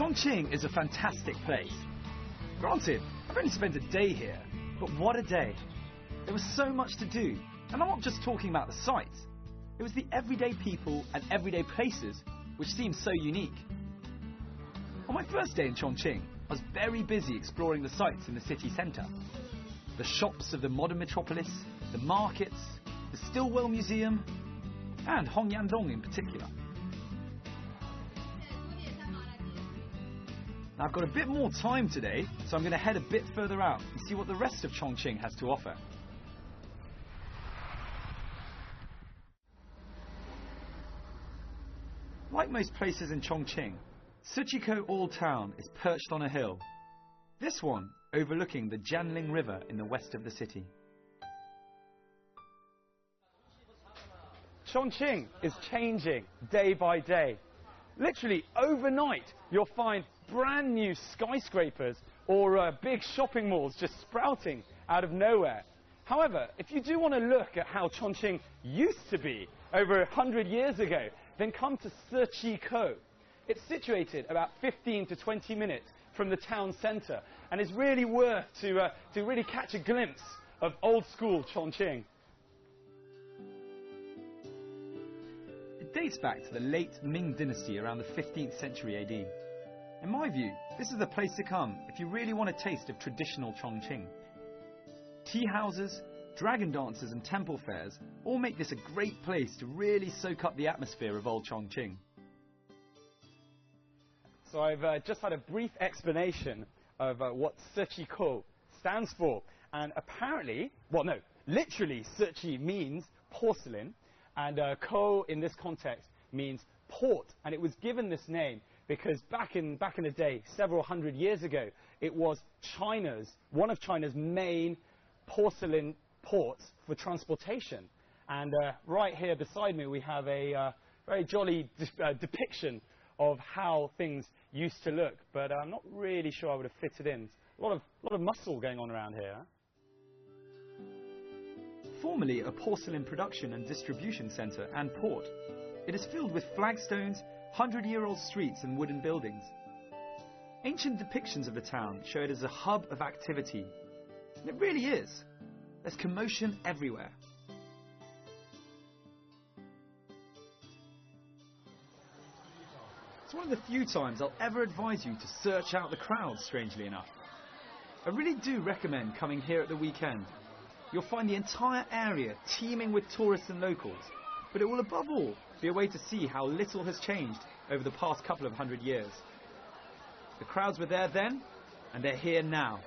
Chongqing is a fantastic place. Granted, I've only spent a day here, but what a day. There was so much to do, and I'm not just talking about the sights. It was the everyday people and everyday places which seemed so unique. On my first day in Chongqing, I was very busy exploring the sights in the city centre. The shops of the modern metropolis, the markets, the Stilwell Museum, and Hongyandong in particular. Now I've got a bit more time today, so I'm going to head a bit further out and see what the rest of Chongqing has to offer. Like most places in Chongqing, Suqikou Old Town is perched on a hill. This one overlooking the Jianling River in the west of the city. Chongqing is changing day by day. Literally overnight you'll find brand new skyscrapers or big shopping malls just sprouting out of nowhere. However, if you do want to look at how Chongqing used to be over 100 years ago, then come to Suqikou. It's situated about 15 to 20 minutes from the town centre and is really worth to really catch a glimpse of old school Chongqing. It dates back to the late Ming dynasty around the 15th century AD. In my view, this is the place to come if you really want a taste of traditional Chongqing. Tea houses, dragon dances and temple fairs all make this a great place to really soak up the atmosphere of old Chongqing. So I've just had a brief explanation of what Suqikou stands for. And apparently, well no, literally Suqi means porcelain and Kou in this context means port. And it was given this name because back in the day, several hundred years ago, it was one of China's main porcelain ports for transportation. And right here beside me we have a very jolly depiction of how things used to look, but I'm not really sure I would have fitted in. A lot of muscle going on around here. Formerly a porcelain production and distribution centre and port, it is filled with flagstones, 100-year-old streets and wooden buildings. Ancient depictions of the town show it as a hub of activity, and it really is. There's commotion everywhere. It's one of the few times I'll ever advise you to search out the crowds, strangely enough. I really do recommend coming here at the weekend. You'll find the entire area teeming with tourists and locals, but it will above all be a way to see how little has changed over the past couple of 100 years. The crowds were there then, and they're here now.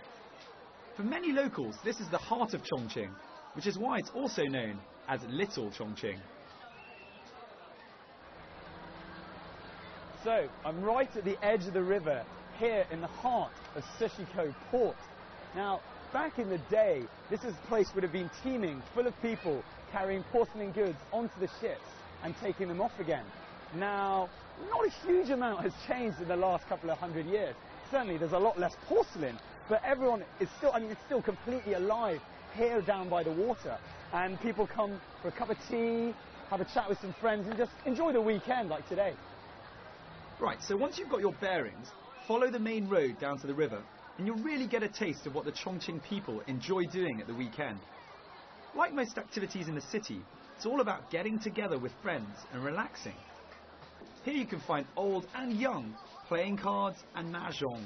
For many locals, this is the heart of Chongqing, which is why it's also known as Little Chongqing. So, I'm right at the edge of the river, here in the heart of Suqikou Port. Now, back in the day, this place would have been teeming, full of people carrying porcelain goods onto the ships and taking them off again. Now, not a huge amount has changed in the last couple of 100 years. Certainly, there's a lot less porcelain, but everyone is still, it's still completely alive here down by the water. And people come for a cup of tea, have a chat with some friends, and just enjoy the weekend like today. Right, so once you've got your bearings, follow the main road down to the river, and you'll really get a taste of what the Chongqing people enjoy doing at the weekend. Like most activities in the city, it's all about getting together with friends and relaxing. Here you can find old and young playing cards and mahjong,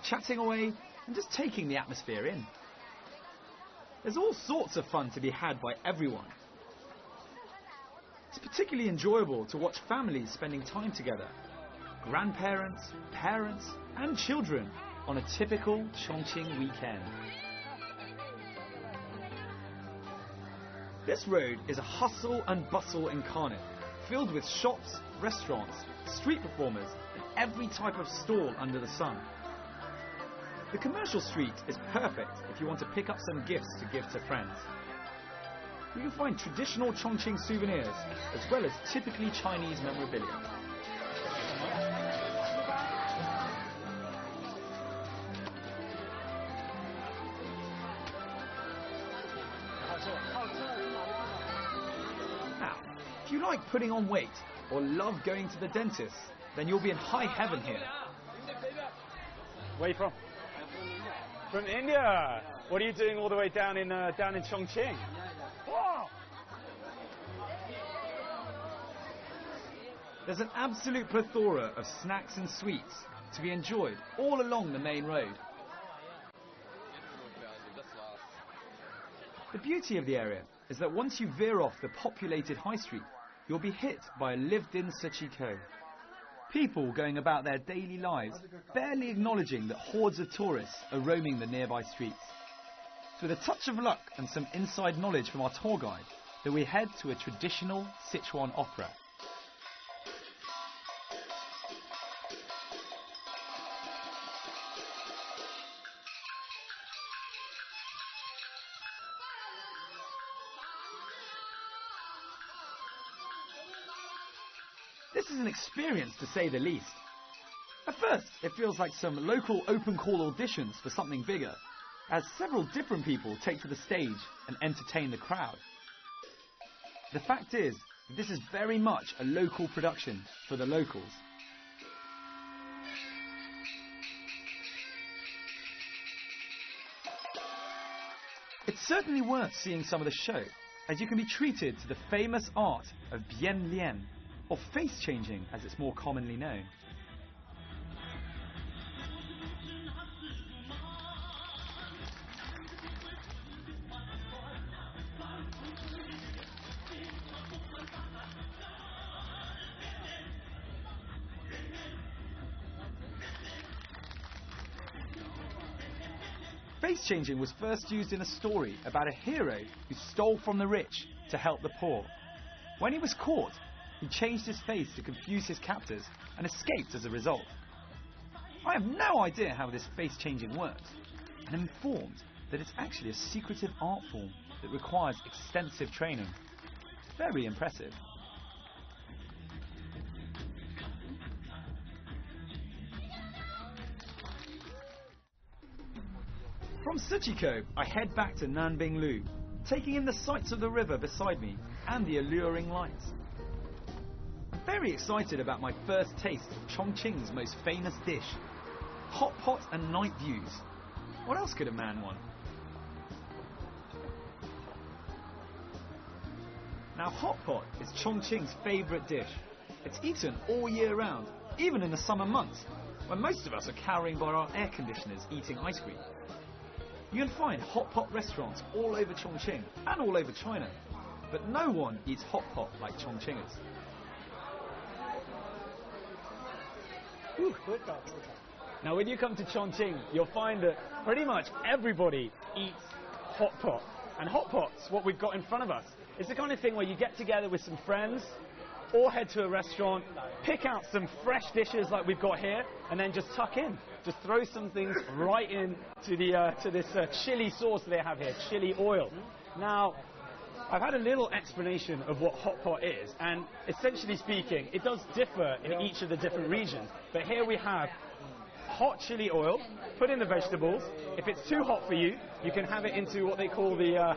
chatting away and just taking the atmosphere in. There's all sorts of fun to be had by everyone. It's particularly enjoyable to watch families spending time together. Grandparents, parents and children on a typical Chongqing weekend. This road is a hustle and bustle incarnate, filled with shops, restaurants, street performers and every type of stall under the sun. The commercial street is perfect if you want to pick up some gifts to give to friends. You can find traditional Chongqing souvenirs as well as typically Chinese memorabilia. Now, if you like putting on weight or love going to the dentist, then you'll be in high heaven here. Where are you from? I'm from India. From India. What are you doing all the way down in Chongqing? Wow. There's an absolute plethora of snacks and sweets to be enjoyed all along the main road. The beauty of the area is that once you veer off the populated high street, you'll be hit by a lived-in Suchiko. People going about their daily lives, barely acknowledging that hordes of tourists are roaming the nearby streets. It's with a touch of luck and some inside knowledge from our tour guide that we head to a traditional Sichuan opera. This is an experience, to say the least. At first, it feels like some local open call auditions for something bigger, as several different people take to the stage and entertain the crowd. The fact is, this is very much a local production for the locals. It's certainly worth seeing some of the show, as you can be treated to the famous art of Bian Lian, or face changing as it's more commonly known. Face changing was first used in a story about a hero who stole from the rich to help the poor. When he was caught, he changed his face to confuse his captors and escaped as a result. I have no idea how this face changing works, and I'm informed that it's actually a secretive art form that requires extensive training. Very impressive. From Suchiko, I head back to Nanbinglu, taking in the sights of the river beside me and the alluring lights. I'm very excited about my first taste of Chongqing's most famous dish, hot pot and night views. What else could a man want? Now, hot pot is Chongqing's favourite dish. It's eaten all year round, even in the summer months, when most of us are cowering by our air conditioners eating ice cream. You can find hot pot restaurants all over Chongqing and all over China, but no one eats hot pot like Chongqingers. Now, when you come to Chongqing, you'll find that pretty much everybody eats hot pot. And hot pot's what we've got in front of us. It's the kind of thing where you get together with some friends, or head to a restaurant, pick out some fresh dishes like we've got here, and then just tuck in. Just throw some things right in to this chili sauce they have here, chili oil. Now, I've had a little explanation of what hot pot is, and essentially speaking, it does differ in each of the different regions. But here we have hot chili oil, put in the vegetables. If it's too hot for you, you can have it into what they call the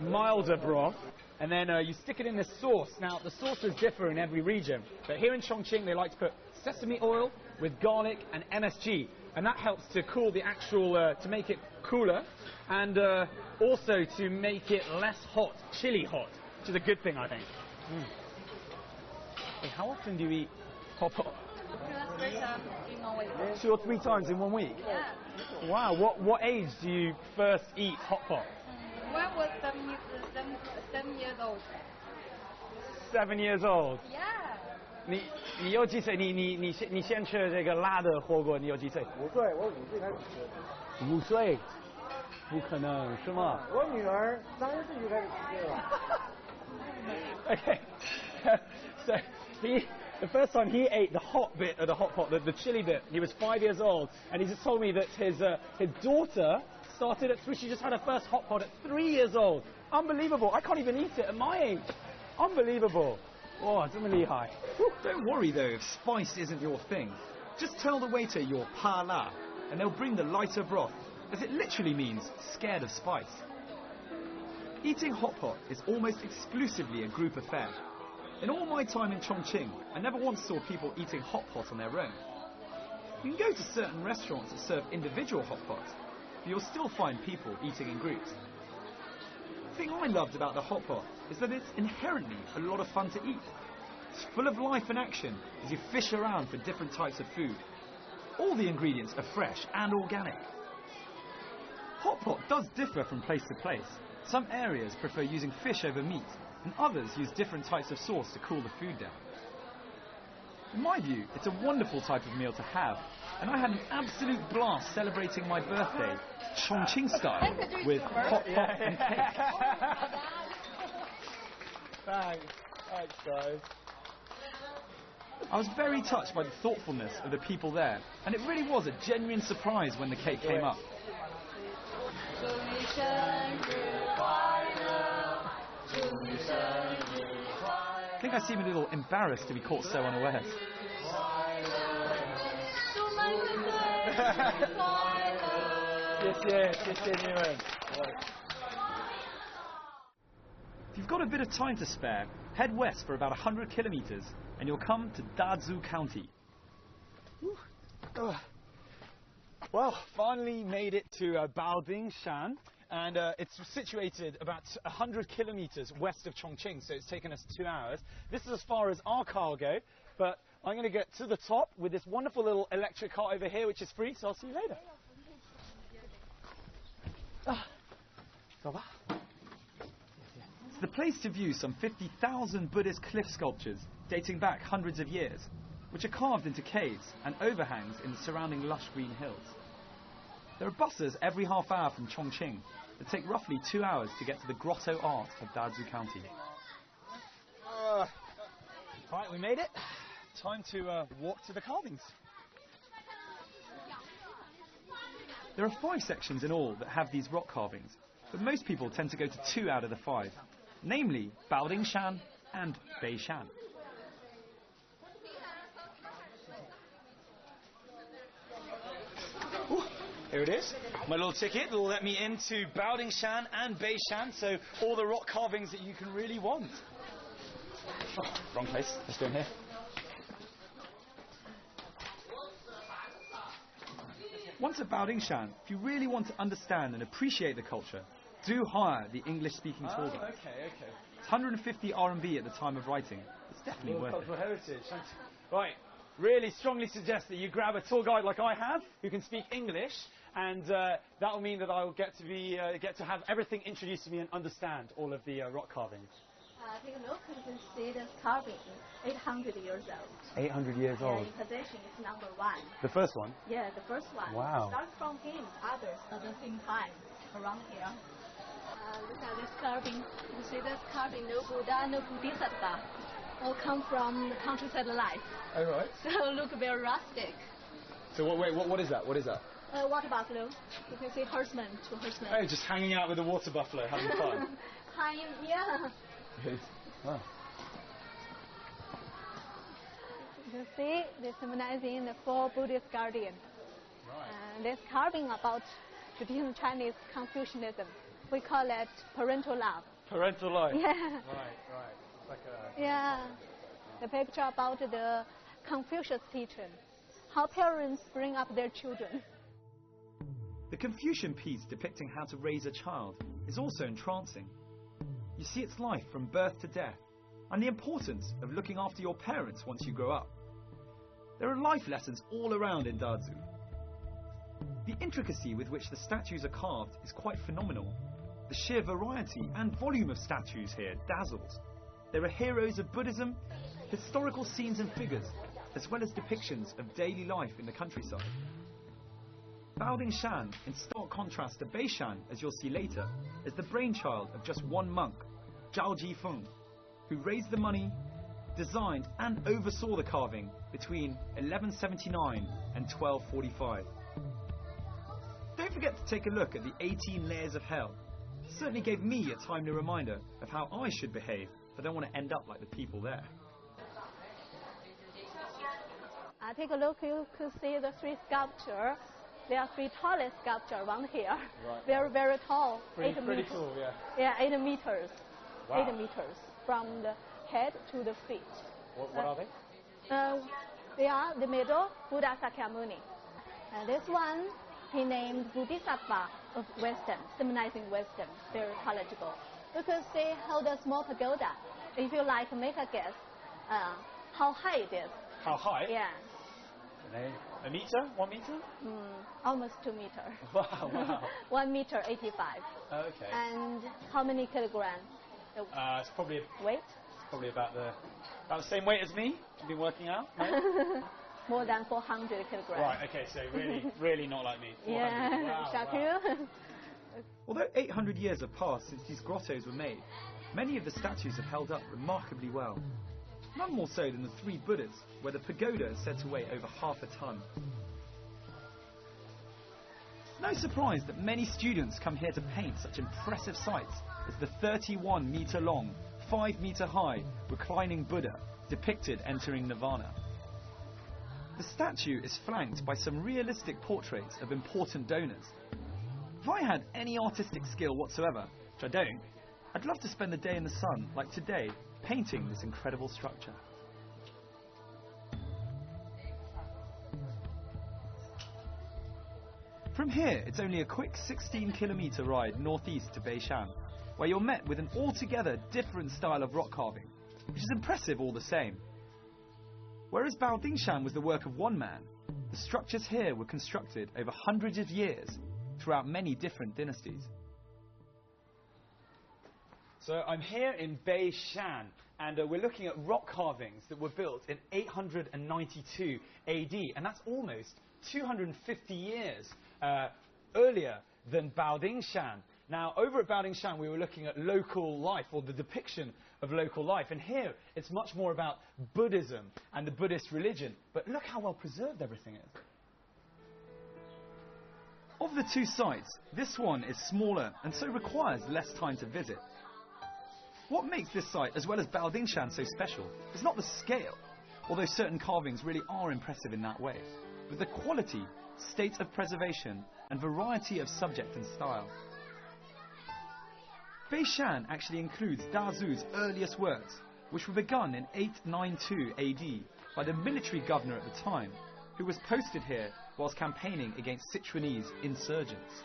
milder broth. And then you stick it in this sauce. Now, the sauces differ in every region, but here in Chongqing, they like to put sesame oil with garlic and MSG, and that helps to cool the actual, to make it cooler, and also to make it less hot, chili hot, which is a good thing, I think. Hey, how often do you eat hot pot? In 1 week. 2 or 3 times in 1 week? Yeah. Wow, what age do you first eat hot pot? When I was 7 years old. 7 years old. Yeah. 你有几岁？你先吃这个辣的火锅，你有几岁5岁，我5岁开始吃。 ？5岁？不可能是吗？我女儿30岁就开始吃了。Okay. So the first time he ate the hot bit of the hot pot, the chili bit, he was 5 years old, and he just told me that his daughter started at 3. She just had her first hot pot at 3 years old. Unbelievable! I can't even eat it at my age. Unbelievable! Oh, 这么厉害. Don't worry though if spice isn't your thing. Just tell the waiter you're pa la, and they'll bring the lighter broth, as it literally means scared of spice. Eating hot pot is almost exclusively a group affair. In all my time in Chongqing, I never once saw people eating hot pot on their own. You can go to certain restaurants that serve individual hot pots, but you'll still find people eating in groups. The thing I loved about the hot pot is that it's inherently a lot of fun to eat. It's full of life and action as you fish around for different types of food. All the ingredients are fresh and organic. Hot pot does differ from place to place. Some areas prefer using fish over meat, and others use different types of sauce to cool the food down. In my view, it's a wonderful type of meal to have, and I had an absolute blast celebrating my birthday, Chongqing style, with hot pot and cake. Thanks. Thanks, guys. I was very touched by the thoughtfulness of the people there, and it really was a genuine surprise when the cake came up. I think I seem a little embarrassed to be caught so unawares. If you've got a bit of time to spare, head west for about 100 kilometers and you'll come to Dazhou County. Well, finally made it to Baodingshan, and it's situated about 100 kilometers west of Chongqing, so it's taken us 2 hours. This is as far as our car go, but I'm going to get to the top with this wonderful little electric car over here, which is free, so I'll see you later. It's the place to view some 50,000 Buddhist cliff sculptures dating back hundreds of years, which are carved into caves and overhangs in the surrounding lush green hills. There are buses every half hour from Chongqing that take roughly 2 hours to get to the grotto art of Dazhou County. Right, we made it. Time to walk to the carvings. There are 5 sections in all that have these rock carvings, but most people tend to go to 2 out of the 5, namely Baodingshan and Beishan. Here it is, my little ticket will let me into Baodingshan and Beishan, so all the rock carvings that you can really want. Oh, wrong place, let's go in here. Once at Baodingshan, if you really want to understand and appreciate the culture, do hire the English-speaking tour guide. Okay. It's 150 RMB at the time of writing. It's definitely worth it. Cultural heritage. Right, really strongly suggest that you grab a tour guide like I have, who can speak English, and that will mean that I will get to have everything introduced to me and understand all of the rock carvings. Take a look, you can see this carving, 800 years old. 800 years old. In position, it's number 1. The first one? Yeah, the first one. Wow. Start from him, others at the same time, around here. Look at this carving. You see this carving, no Buddha, no Bodhisattva. All come from the countryside life. Oh, right. So look very rustic. So what is that? What is that? Water buffalo. You can see herdsman to herdsman. Oh, just hanging out with the water buffalo, having fun. Yeah. Wow. You can see they're symbolizing the 4 Buddhist guardians. Right. This carving about traditional Chinese Confucianism. We call it parental love. Parental life. Yeah. Right. It's like a... Yeah. The picture about the Confucius teaching, how parents bring up their children. The Confucian piece depicting how to raise a child is also entrancing. You see its life from birth to death, and the importance of looking after your parents once you grow up. There are life lessons all around in Dazhou. The intricacy with which the statues are carved is quite phenomenal. The sheer variety and volume of statues here dazzles. There are heroes of Buddhism, historical scenes and figures, as well as depictions of daily life in the countryside. Baodingshan, in stark contrast to Beishan, as you'll see later, is the brainchild of just one monk, Zhao Jifeng, who raised the money, designed and oversaw the carving between 1179 and 1245. Don't forget to take a look at the 18 layers of hell. It certainly gave me a timely reminder of how I should behave if I don't want to end up like the people there. Take a look, you could see the 3 sculptures. There are 3 tallest sculptures around here. Right. Very, very tall. Pretty 8 meters. cool, yeah. Yeah, 8 meters. Wow. 8 meters from the head to the feet. What are they? They are the middle, Buddha Sakyamuni. This one, he named Bodhisattva of wisdom, symbolizing wisdom, very collegible. Because they hold a small pagoda. If you like, make a guess how high it is. How high? Yeah. A meter? 1 meter? Almost 2 meters. Wow. 1 meter 85. Okay. And how many kilograms? It's probably Weight? It's probably about the same weight as me. You've been working out. No? More than 400 kilograms. Right. Okay. So really not like me. 400. Yeah. Wow, Shock wow. you? Although 800 years have passed since these grottos were made, many of the statues have held up remarkably well. None more so than the 3 Buddhas, where the pagoda is said to weigh over half a ton. No surprise that many students come here to paint such impressive sights as the 31-meter long, 5-meter high, reclining Buddha depicted entering Nirvana. The statue is flanked by some realistic portraits of important donors. If I had any artistic skill whatsoever, which I don't, I'd love to spend the day in the sun, like today, painting this incredible structure. From here, it's only a quick 16-kilometer ride northeast to Beishan, where you're met with an altogether different style of rock carving, which is impressive all the same. Whereas Baodingshan was the work of one man, the structures here were constructed over hundreds of years throughout many different dynasties. So I'm here in Beishan, and we're looking at rock carvings that were built in 892 AD, and that's almost 250 years earlier than Baodingshan. Now, over at Baodingshan, we were looking at local life, or the depiction of local life, and here it's much more about Buddhism and the Buddhist religion. But look how well preserved everything is. Of the 2 sites, this one is smaller and so requires less time to visit. What makes this site, as well as Baodingshan, so special is not the scale, although certain carvings really are impressive in that way, but the quality, state of preservation, and variety of subject and style. Beishan actually includes Dazu's earliest works, which were begun in 892 AD by the military governor at the time, who was posted here whilst campaigning against Sichuanese insurgents.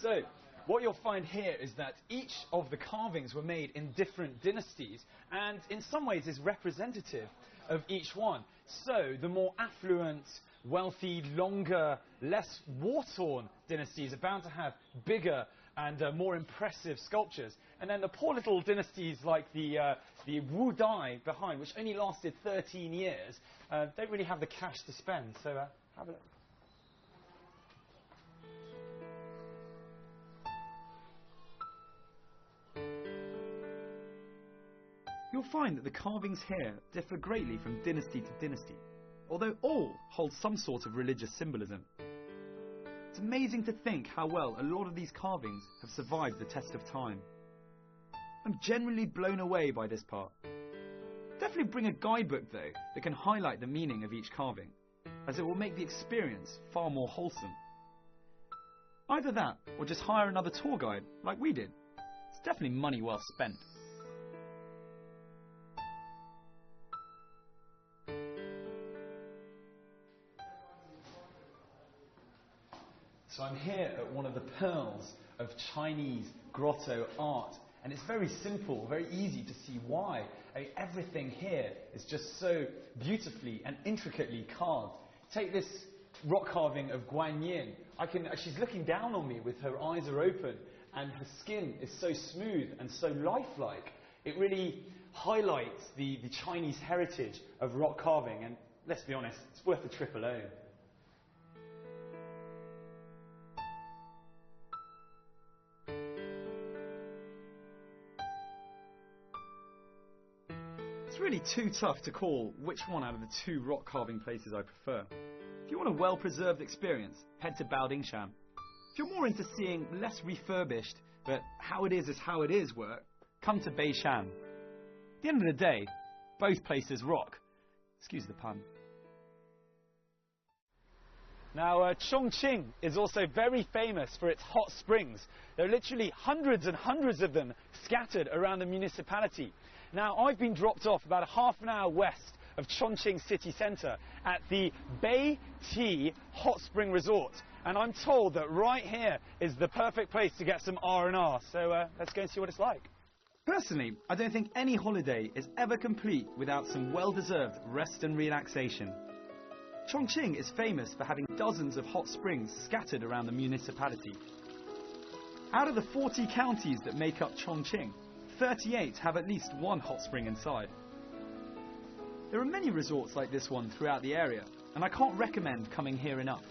So, what you'll find here is that each of the carvings were made in different dynasties, and in some ways is representative of each one. So, the more affluent, wealthy, longer, less war-torn dynasties are bound to have bigger and more impressive sculptures. And then the poor little dynasties like the Wu Dai behind, which only lasted 13 years, don't really have the cash to spend. So have a look. You'll find that the carvings here differ greatly from dynasty to dynasty, although all hold some sort of religious symbolism. It's amazing to think how well a lot of these carvings have survived the test of time. I'm genuinely blown away by this part. Definitely bring a guidebook though that can highlight the meaning of each carving, as it will make the experience far more wholesome. Either that, or just hire another tour guide like we did. It's definitely money well spent. So I'm here at one of the pearls of Chinese grotto art, and it's very simple, very easy to see why. Everything here is just so beautifully and intricately carved. Take this rock carving of Guan Yin. She's looking down on me with her eyes are open, and her skin is so smooth and so lifelike. It really highlights the Chinese heritage of rock carving, and let's be honest, it's worth the trip alone. It's really too tough to call which one out of the 2 rock carving places I prefer. If you want a well-preserved experience, head to Baodingshan. If you're more into seeing less refurbished, but how it is work, come to Beishan. At the end of the day, both places rock. Excuse the pun. Now, Chongqing is also very famous for its hot springs. There are literally hundreds and hundreds of them scattered around the municipality. Now, I've been dropped off about a half an hour west of Chongqing city centre at the Bay Tea Hot Spring Resort. And I'm told that right here is the perfect place to get some R&R. So let's go and see what it's like. Personally, I don't think any holiday is ever complete without some well-deserved rest and relaxation. Chongqing is famous for having dozens of hot springs scattered around the municipality. Out of the 40 counties that make up Chongqing, 38 have at least one hot spring inside. There are many resorts like this one throughout the area, and I can't recommend coming here enough.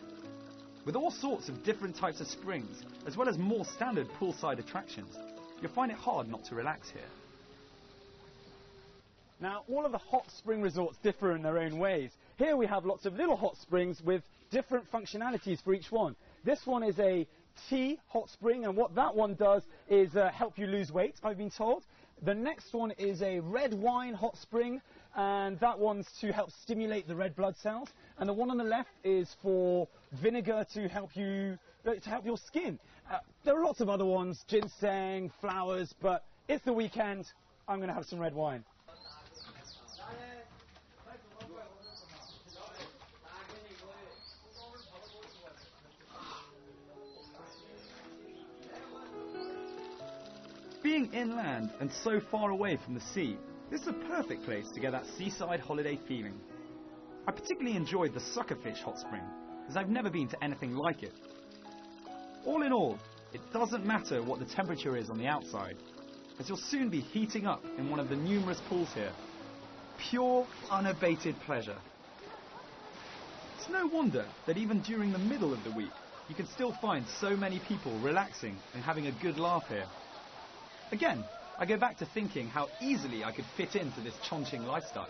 With all sorts of different types of springs, as well as more standard poolside attractions, you'll find it hard not to relax here. Now, all of the hot spring resorts differ in their own ways. Here we have lots of little hot springs with different functionalities for each one. This one is a tea hot spring, and what that one does is help you lose weight, I've been told. The next one is a red wine hot spring, and that one's to help stimulate the red blood cells. And the one on the left is for vinegar to help your skin. There are lots of other ones, ginseng, flowers, but it's the weekend, I'm going to have some red wine. Being inland and so far away from the sea, this is a perfect place to get that seaside holiday feeling. I particularly enjoyed the suckerfish hot spring, as I've never been to anything like it. All in all, it doesn't matter what the temperature is on the outside, as you'll soon be heating up in one of the numerous pools here. Pure, unabated pleasure. It's no wonder that even during the middle of the week, you can still find so many people relaxing and having a good laugh here. Again, I go back to thinking how easily I could fit into this Chongqing lifestyle.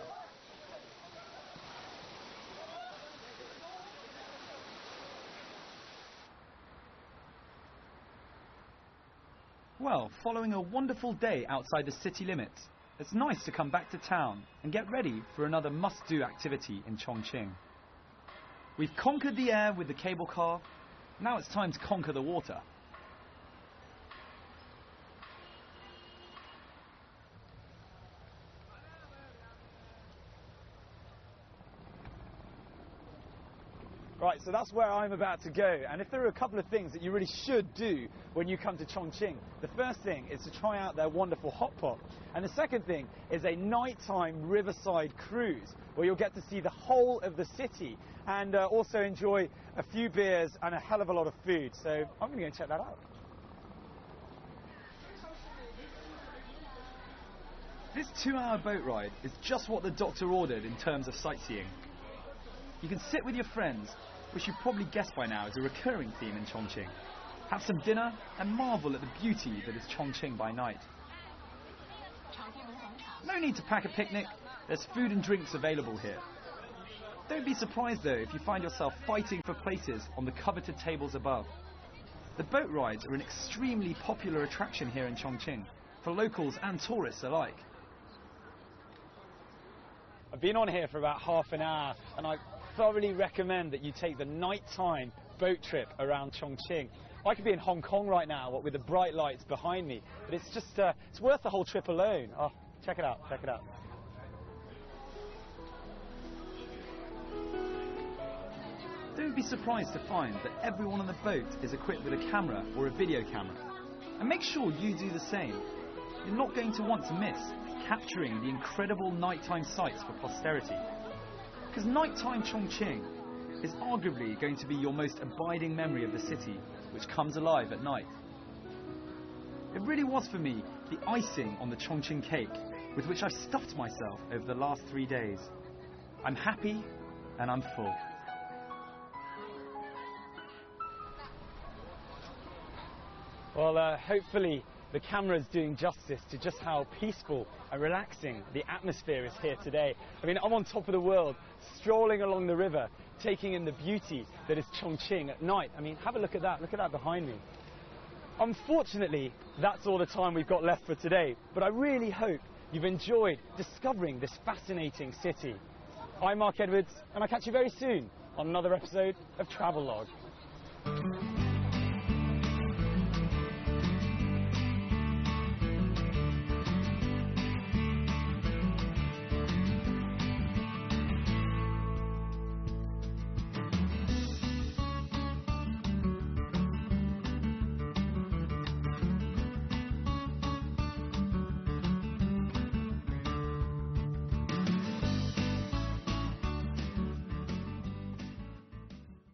Well, following a wonderful day outside the city limits, it's nice to come back to town and get ready for another must-do activity in Chongqing. We've conquered the air with the cable car, now it's time to conquer the water. Right, so that's where I'm about to go, and if there are a couple of things that you really should do when you come to Chongqing, the first thing is to try out their wonderful hot pot, and the second thing is a nighttime riverside cruise where you'll get to see the whole of the city and also enjoy a few beers and a hell of a lot of food, so I'm going to go and check that out. This 2-hour boat ride is just what the doctor ordered in terms of sightseeing. You can sit with your friends, which you've probably guessed by now is a recurring theme in Chongqing. Have some dinner and marvel at the beauty that is Chongqing by night. No need to pack a picnic, there's food and drinks available here. Don't be surprised though if you find yourself fighting for places on the coveted tables above. The boat rides are an extremely popular attraction here in Chongqing, for locals and tourists alike. I've been on here for about half an hour, and I thoroughly recommend that you take the nighttime boat trip around Chongqing. I could be in Hong Kong right now, what with the bright lights behind me, but it's just, it's worth the whole trip alone. Oh, check it out, check it out. Don't be surprised to find that everyone on the boat is equipped with a camera or a video camera. And make sure you do the same. You're not going to want to miss capturing the incredible nighttime sights for posterity. Because nighttime Chongqing is arguably going to be your most abiding memory of the city, which comes alive at night. It really was for me the icing on the Chongqing cake with which I've stuffed myself over the last 3 days. I'm happy and I'm full. Well, hopefully the camera's doing justice to just how peaceful and relaxing the atmosphere is here today. I mean, I'm on top of the world, strolling along the river, taking in the beauty that is Chongqing at night. I mean, have a look at that behind me. Unfortunately, that's all the time we've got left for today, but I really hope you've enjoyed discovering this fascinating city. I'm Mark Edwards, and I'll catch you very soon on another episode of Travelogue.